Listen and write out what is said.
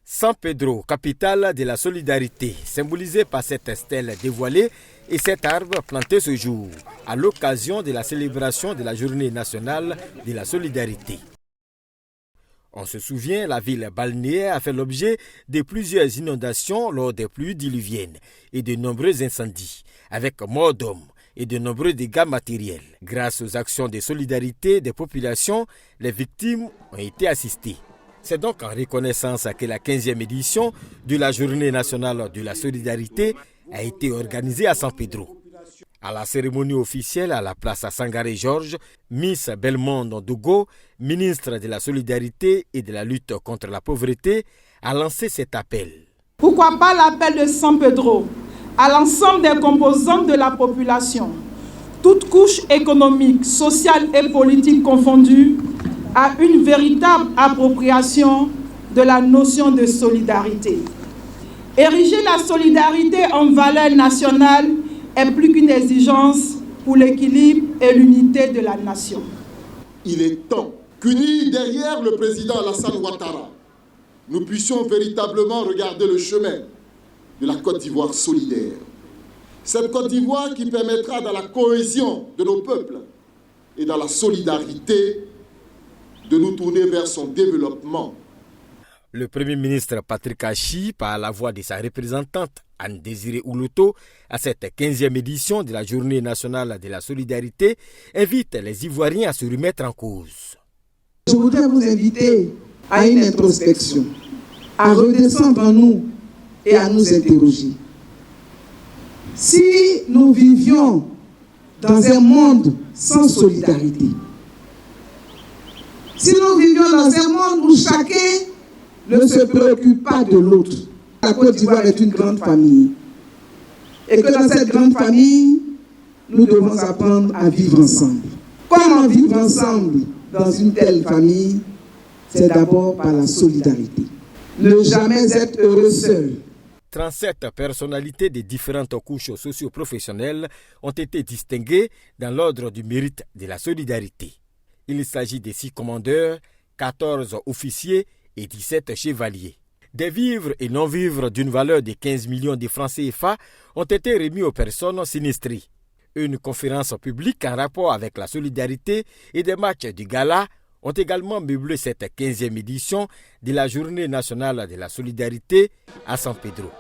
San Pedro, capitale de la solidarité, symbolisée par cette stèle dévoilée et cet arbre planté ce jour, à l'occasion de la célébration de la Journée nationale de la solidarité. On se souvient, la ville balnéaire a fait l'objet de plusieurs inondations lors des pluies diluviennes et de nombreux incendies, avec mort d'hommes et de nombreux dégâts matériels. Grâce aux actions de solidarité des populations, les victimes ont été assistées. C'est donc en reconnaissance que la 15e édition de la Journée nationale de la solidarité a été organisée à San Pedro. À la cérémonie officielle à la place à Sangaré Georges, Miss Belmondo Dogo, ministre de la Solidarité et de la lutte contre la pauvreté, a lancé cet appel. Pourquoi pas l'appel de San Pedro à l'ensemble des composantes de la population, toutes couches économiques, sociales et politiques confondues, à une véritable appropriation de la notion de solidarité. Ériger la solidarité en valeur nationale est plus qu'une exigence pour l'équilibre et l'unité de la nation. Il est temps qu'unis derrière le président Alassane Ouattara, nous puissions véritablement regarder le chemin de la Côte d'Ivoire solidaire. Cette Côte d'Ivoire qui permettra dans la cohésion de nos peuples et dans la solidarité de nous tourner vers son développement. Le Premier ministre Patrick Achi, par la voix de sa représentante Anne-Désirée Ouloto, à cette 15e édition de la Journée nationale de la solidarité, invite les Ivoiriens à se remettre en cause. Je voudrais vous inviter à une introspection, à redescendre en nous et à nous interroger. Si nous vivions dans un monde sans solidarité, si nous vivions dans un monde où chacun ne se préoccupe pas de l'autre, la Côte d'Ivoire est une grande famille. Et que dans cette grande famille, nous devons apprendre à vivre ensemble. Comment vivre ensemble dans une telle famille? C'est d'abord par la solidarité. Ne jamais être heureux seul. 37 personnalités des différentes couches socio-professionnelles ont été distinguées dans l'ordre du mérite de la solidarité. Il s'agit de 6 commandeurs, 14 officiers et 17 chevaliers. Des vivres et non-vivres d'une valeur de 15 millions de francs CFA ont été remis aux personnes sinistrées. Une conférence publique en rapport avec la solidarité et des matchs du gala ont également meublé cette 15e édition de la Journée nationale de la solidarité à San Pedro.